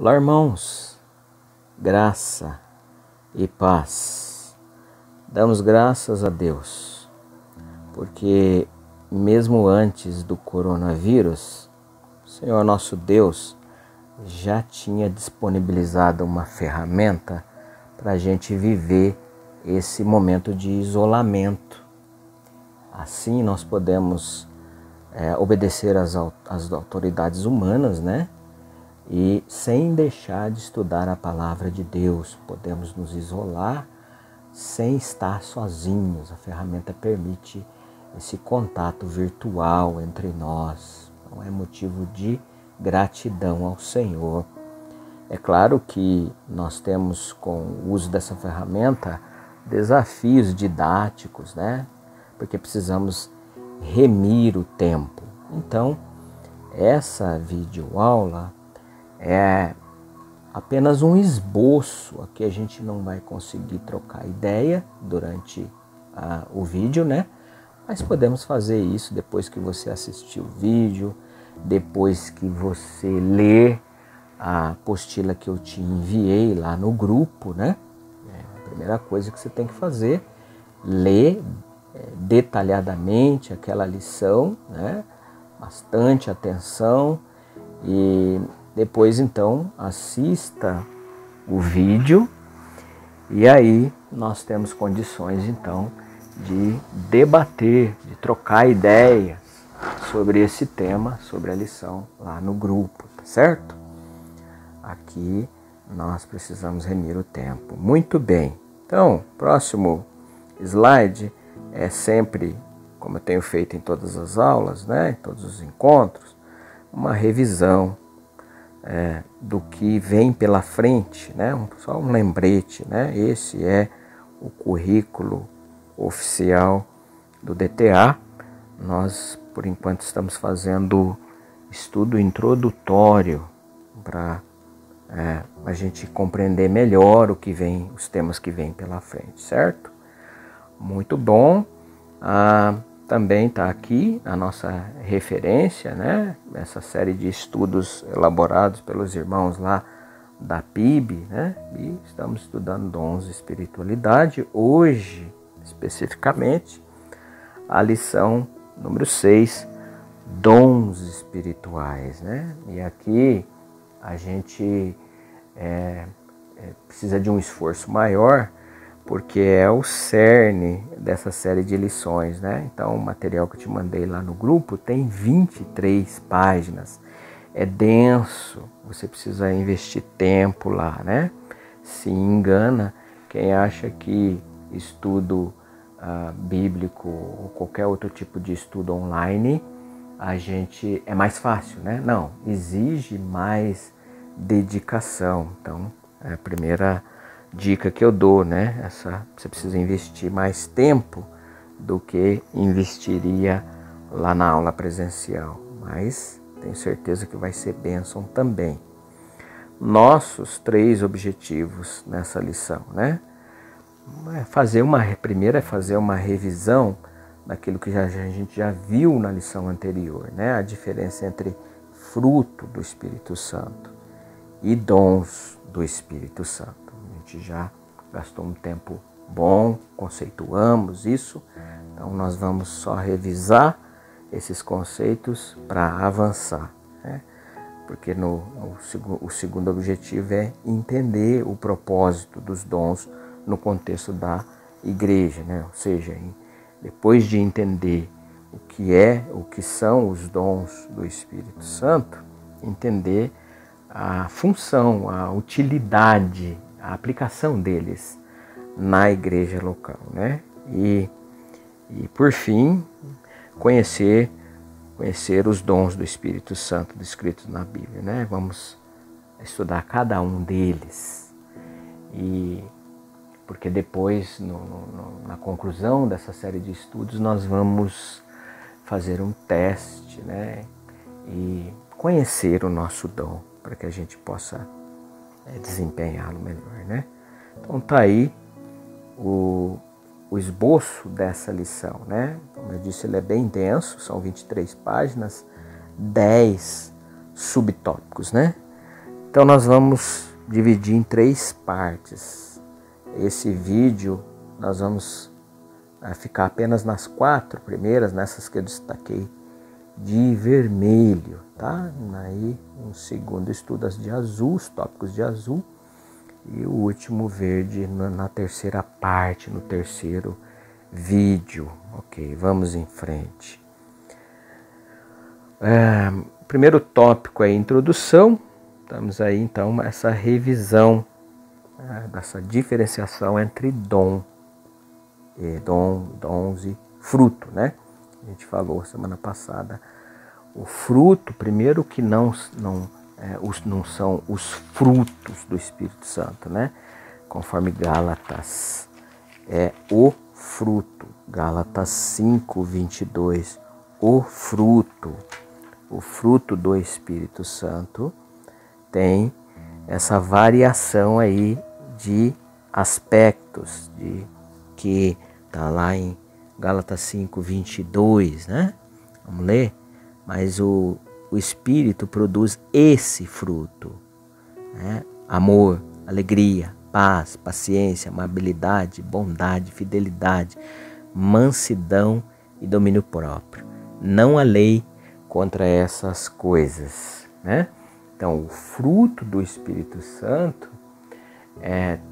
Olá, irmãos, graça e paz. Damos graças a Deus, porque mesmo antes do coronavírus, o Senhor nosso Deus já tinha disponibilizado uma ferramenta para a gente viver esse momento de isolamento. Assim nós podemos obedecer às autoridades humanas, né? E sem deixar de estudar a palavra de Deus, podemos nos isolar sem estar sozinhos. A ferramenta permite esse contato virtual entre nós. Então é motivo de gratidão ao Senhor. É claro que nós temos, com o uso dessa ferramenta, desafios didáticos, né? Porque precisamos remir o tempo. Então, essa videoaula é apenas um esboço. Aqui a gente não vai conseguir trocar ideia durante o vídeo, né? Mas podemos fazer isso depois que você assistir o vídeo, depois que você ler a apostila que eu te enviei lá no grupo, né? A primeira coisa que você tem que fazer, ler detalhadamente aquela lição, né? Bastante atenção, e depois então assista o vídeo, e aí nós temos condições então de debater, de trocar ideias sobre esse tema, sobre a lição lá no grupo, tá certo? Aqui nós precisamos remir o tempo. Muito bem, então próximo slide é sempre, como eu tenho feito em todas as aulas, né, em todos os encontros, uma revisão do que vem pela frente, né, só um lembrete, né? Esse é o currículo oficial do DTA. Nós, por enquanto, estamos fazendo estudo introdutório para a gente compreender melhor o que vem, os temas que vêm pela frente, certo? Muito bom. Também está aqui a nossa referência, né? Essa série de estudos elaborados pelos irmãos lá da PIB, né? E estamos estudando dons e espiritualidade. Hoje, especificamente, a lição número 6, dons espirituais, né? E aqui a gente precisa de um esforço maior, porque é o cerne dessa série de lições, né? Então, o material que eu te mandei lá no grupo tem 23 páginas. É denso, você precisa investir tempo lá, né? Se engana quem acha que estudo bíblico ou qualquer outro tipo de estudo online, é mais fácil, né? Não, exige mais dedicação. Então, é a primeira dica que eu dou, né? Você precisa investir mais tempo do que investiria lá na aula presencial, mas tenho certeza que vai ser bênção também. Nossos 3 objetivos nessa lição, né? Primeiro é fazer uma revisão daquilo que a gente já viu na lição anterior, né? A diferença entre fruto do Espírito Santo e dons do Espírito Santo. A gente já gastou um tempo bom, conceituamos isso, então nós vamos só revisar esses conceitos para avançar, né? Porque o segundo objetivo é entender o propósito dos dons no contexto da igreja, né? Ou seja, depois de entender o que são os dons do Espírito Santo, entender a função, a utilidade, a aplicação deles na igreja local, né? E por fim, conhecer os dons do Espírito Santo descritos na Bíblia, né? Vamos estudar cada um deles, e porque depois, na conclusão dessa série de estudos, nós vamos fazer um teste, né? E conhecer o nosso dom, para que a gente possa desempenhá-lo melhor, né? Então tá aí o esboço dessa lição, né? Como eu disse, ele é bem denso, são 23 páginas, 10 subtópicos, né? Então nós vamos dividir em 3 partes. Esse vídeo nós vamos ficar apenas nas 4 primeiras, nessas que eu destaquei de vermelho, tá? Aí um segundo estudo as de azul, os tópicos de azul, e o último verde na terceira parte, no terceiro vídeo. Ok, vamos em frente. O primeiro tópico é a introdução. Estamos aí então essa revisão dessa diferenciação entre dons e fruto, né? A gente falou semana passada. O fruto, primeiro, que não são os frutos do Espírito Santo, né? Conforme Gálatas, é o fruto. Gálatas 5:22. O fruto do Espírito Santo tem essa variação aí de aspectos, que está lá em Gálatas 5:22, né? Vamos ler? Mas o Espírito produz esse fruto, né? Amor, alegria, paz, paciência, amabilidade, bondade, fidelidade, mansidão e domínio próprio. Não há lei contra essas coisas, né? Então, o fruto do Espírito Santo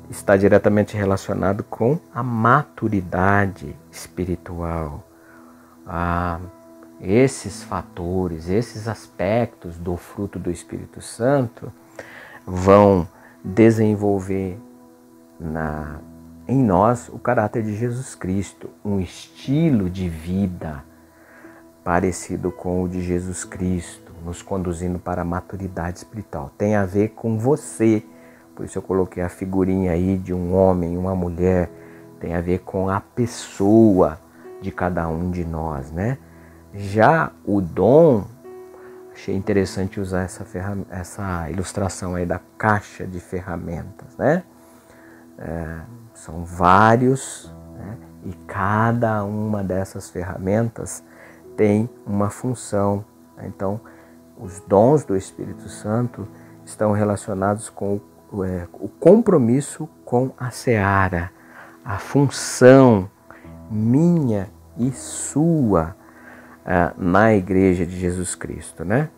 está diretamente relacionado com a maturidade espiritual. Esses fatores, esses aspectos do fruto do Espírito Santo vão desenvolver em nós o caráter de Jesus Cristo, um estilo de vida parecido com o de Jesus Cristo, nos conduzindo para a maturidade espiritual. Tem a ver com você, por isso eu coloquei a figurinha aí de um homem e uma mulher, tem a ver com a pessoa de cada um de nós, né? Já o dom, achei interessante usar essa ilustração aí da caixa de ferramentas, né? São vários, né? E cada uma dessas ferramentas tem uma função. Então, os dons do Espírito Santo estão relacionados com o compromisso com a seara, a função minha e sua na Igreja de Jesus Cristo, né?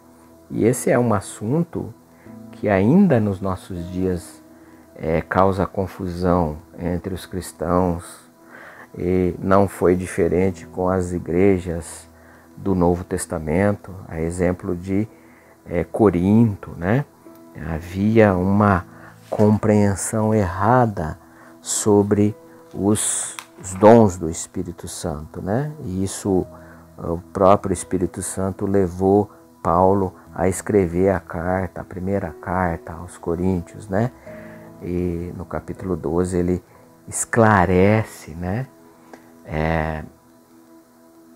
E esse é um assunto que ainda nos nossos dias causa confusão entre os cristãos, e não foi diferente com as igrejas do Novo Testamento, a exemplo de Corinto, né? Havia uma compreensão errada sobre os dons do Espírito Santo, né? E isso o próprio Espírito Santo levou Paulo a escrever a primeira carta aos Coríntios, né? E no capítulo 12 ele esclarece, né?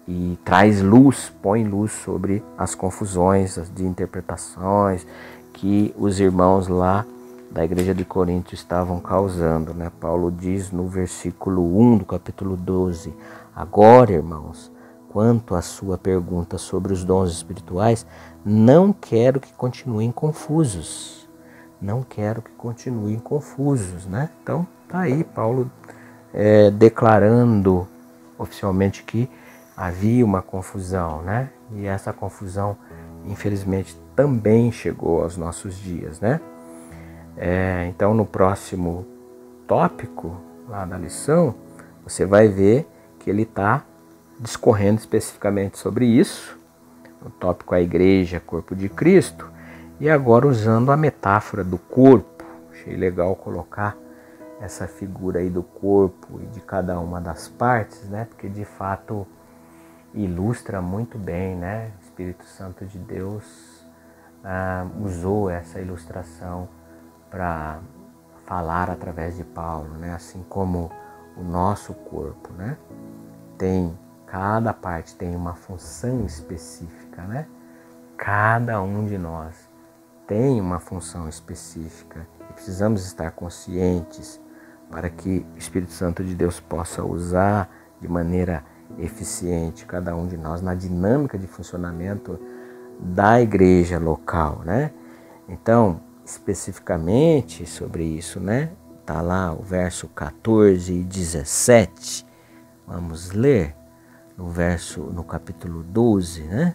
E traz luz, põe luz sobre as confusões de interpretações que os irmãos lá da igreja de Corinto estavam causando, né? Paulo diz no versículo 1 do capítulo 12: agora, irmãos, quanto à sua pergunta sobre os dons espirituais, não quero que continuem confusos. Não quero que continuem confusos, né? Então, tá aí Paulo declarando oficialmente que havia uma confusão, né? E essa confusão, infelizmente, também chegou aos nossos dias, né? Então, no próximo tópico lá da lição, você vai ver que ele está discorrendo especificamente sobre isso. O tópico é a igreja, corpo de Cristo, e agora usando a metáfora do corpo. Achei legal colocar essa figura aí do corpo e de cada uma das partes, né? Porque de fato ilustra muito bem, né? O Espírito Santo de Deus usou essa ilustração para falar através de Paulo, né? Assim como o nosso corpo, né? Cada parte tem uma função específica, né? Cada um de nós tem uma função específica e precisamos estar conscientes para que o Espírito Santo de Deus possa usar de maneira eficiente cada um de nós na dinâmica de funcionamento da igreja local, né? Então, especificamente sobre isso, né? Tá lá o verso 14 e 17. Vamos ler no capítulo 12, né?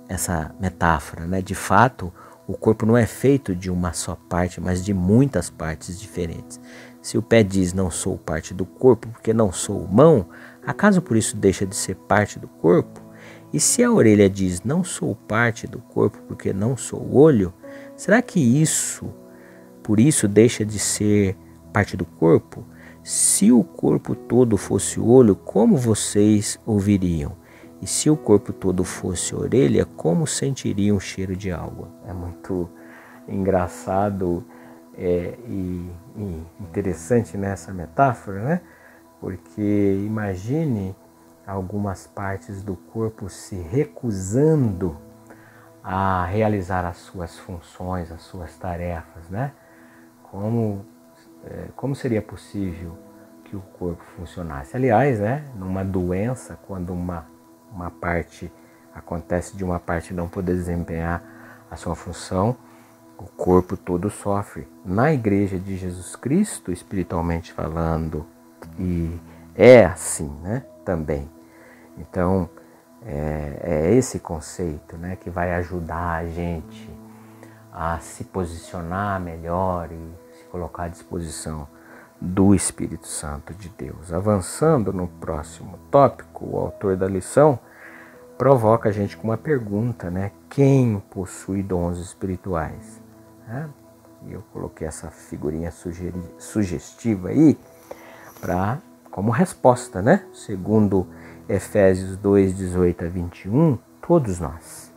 Essa metáfora, né? De fato, o corpo não é feito de uma só parte, mas de muitas partes diferentes. Se o pé diz não sou parte do corpo porque não sou mão, acaso por isso deixa de ser parte do corpo? E se a orelha diz não sou parte do corpo porque não sou olho, será que por isso deixa de ser parte do corpo? Se o corpo todo fosse olho, como vocês ouviriam? E se o corpo todo fosse orelha, como sentiriam o cheiro de algo? É muito engraçado e interessante nessa metáfora, né? Porque imagine algumas partes do corpo se recusando a realizar as suas funções, as suas tarefas, né? Como seria possível que o corpo funcionasse? Aliás, né, numa doença, quando uma parte acontece de uma parte não poder desempenhar a sua função, o corpo todo sofre. Na Igreja de Jesus Cristo, espiritualmente falando, e é assim, né, também. Então, é esse conceito, né, que vai ajudar a gente a se posicionar melhor e se colocar à disposição do Espírito Santo de Deus. Avançando no próximo tópico, o autor da lição provoca a gente com uma pergunta, né? Quem possui dons espirituais? E eu coloquei essa figurinha sugestiva aí como resposta, né? Segundo Efésios 2, 18 a 21, todos nós,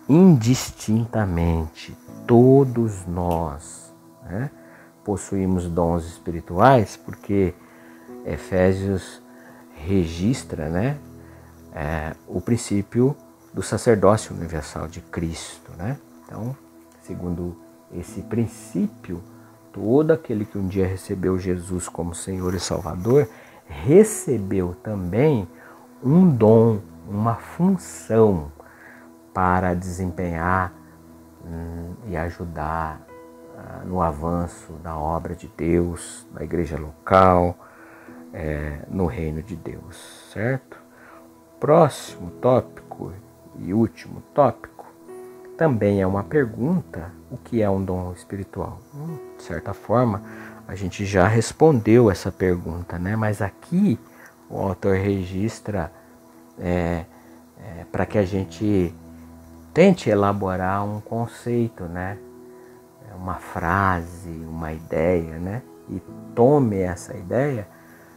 indistintamente, todos nós, né, possuímos dons espirituais, porque Efésios registra, né, o princípio do sacerdócio universal de Cristo, né? Então, segundo esse princípio, todo aquele que um dia recebeu Jesus como Senhor e Salvador recebeu também um dom, uma função para desempenhar e ajudar no avanço da obra de Deus, da igreja local, no reino de Deus, certo? Próximo tópico e último tópico também é uma pergunta: o que é um dom espiritual? De certa forma, a gente já respondeu essa pergunta, né? Mas aqui o autor registra para que a gente tente elaborar um conceito, né? Uma frase, uma ideia, né? E tome essa ideia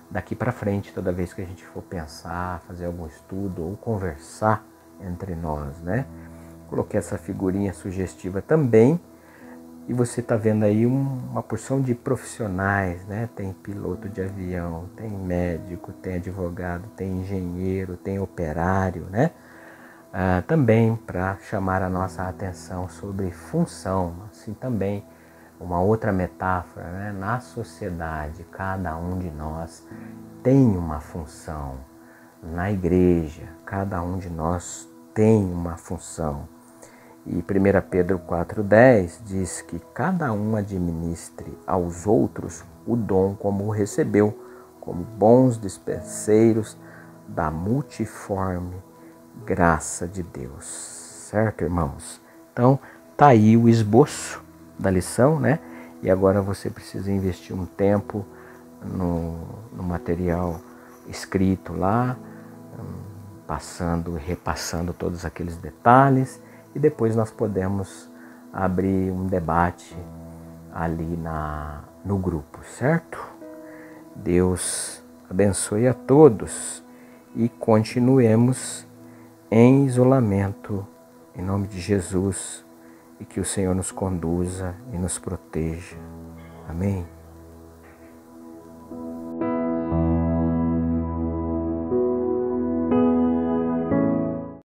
daqui para frente, toda vez que a gente for pensar, fazer algum estudo ou conversar entre nós, né? Coloquei essa figurinha sugestiva também, e você está vendo aí uma porção de profissionais, né? Tem piloto de avião, tem médico, tem advogado, tem engenheiro, tem operário, né? Também para chamar a nossa atenção sobre função, assim também uma outra metáfora, né? Na sociedade, cada um de nós tem uma função. Na igreja, cada um de nós tem uma função. E 1 Pedro 4,10 diz que cada um administre aos outros o dom como o recebeu, como bons dispenseiros da multiforme graça de Deus. Certo, irmãos? Então, tá aí o esboço da lição, né? E agora você precisa investir um tempo no material escrito lá, passando e repassando todos aqueles detalhes, e depois nós podemos abrir um debate ali no grupo, certo? Deus abençoe a todos e continuemos em isolamento, em nome de Jesus, e que o Senhor nos conduza e nos proteja. Amém?